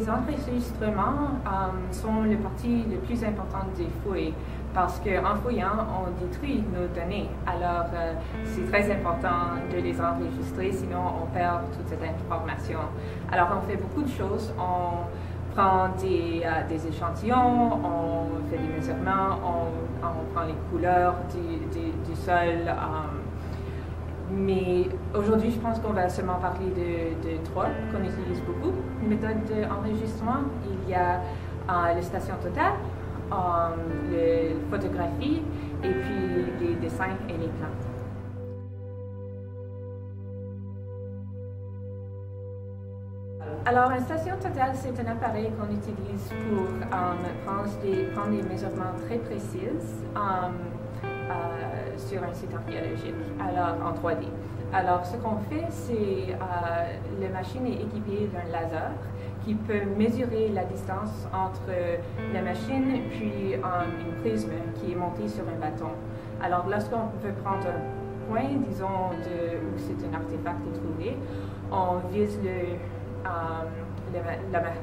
les enregistrements sont la partie la plus importante des fouilles parce qu'en fouillant, on détruit nos données. Alors, c'est très important de les enregistrer, sinon on perd toute cette information. Alors, on fait beaucoup de choses. On prend des échantillons, on fait des mesurements, on prend les couleurs du sol. Mais aujourd'hui, je pense qu'on va seulement parler de trois qu'on utilise beaucoup. Méthode d'enregistrement, il y a la station totale, la photographie et puis les dessins et les plans. Alors, une station totale, c'est un appareil qu'on utilise pour prendre des mesurements très précis sur un site archéologique, alors en 3D. Alors, ce qu'on fait, c'est la machine est équipée d'un laser qui peut mesurer la distance entre la machine puis une prisme qui est montée sur un bâton. Alors, lorsqu'on veut prendre un point, disons, où c'est un artefact est trouvé, on vise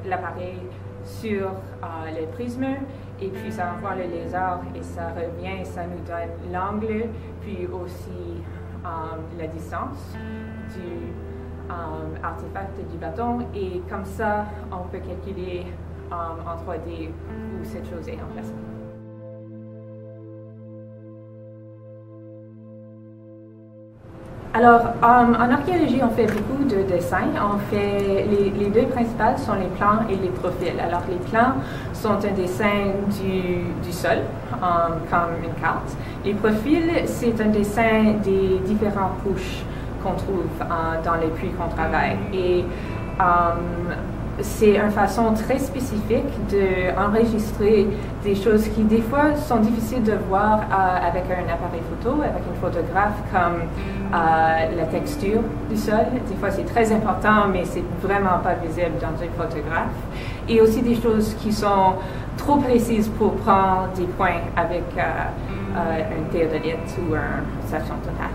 l'appareil sur le prisme et puis ça envoie le laser et ça revient et ça nous donne l'angle puis aussi la distance du artefact du bâton et comme ça on peut calculer en 3D où cette chose est emplacée. Alors, en archéologie, on fait beaucoup de dessins. On fait, les deux principales sont les plans et les profils. Alors, les plans sont un dessin du sol, comme une carte. Les profils, c'est un dessin des différentes couches qu'on trouve dans les puits qu'on travaille. Et c'est une façon très spécifique d'enregistrer des choses qui, des fois, sont difficiles de voir avec un appareil photo, avec un photographe, comme la texture du sol. Des fois, c'est très important, mais c'est vraiment pas visible dans un photographe. Et aussi des choses qui sont trop précises pour prendre des points avec un théodolite ou une station totale.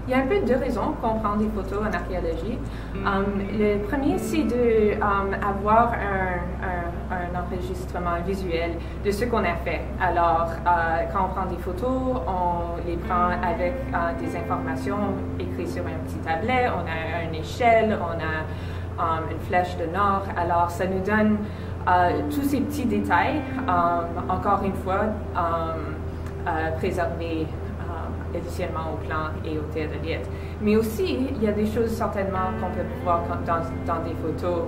Il y a un peu deux raisons qu'on prend des photos en archéologie. Le premier, c'est d'avoir un enregistrement visuel de ce qu'on a fait. Alors, quand on prend des photos, on les prend avec des informations écrites sur un petit tablet, on a une échelle, on a une flèche de nord. Alors, ça nous donne tous ces petits détails, encore une fois, préservés additionnement au plan et au théodolite. Mais aussi, il y a des choses certainement qu'on peut voir dans des photos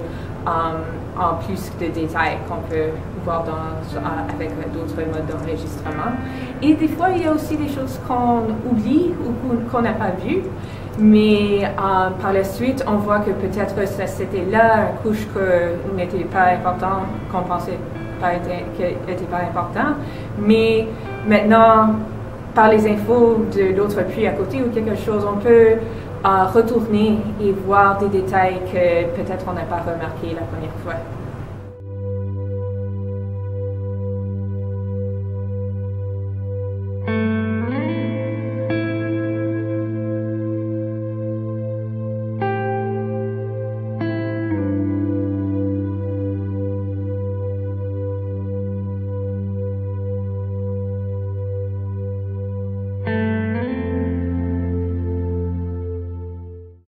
en plus de détails qu'on peut voir avec d'autres modes d'enregistrement. Et des fois, il y a aussi des choses qu'on oublie ou qu'on n'a pas vues, mais par la suite, on voit que peut-être c'était là une couche qui n'était pas importante, qu'on pensait qu'elle n'était pas importante, mais maintenant, par les infos de l'autre puits à côté ou quelque chose, on peut retourner et voir des détails que peut-être on n'a pas remarqué la première fois.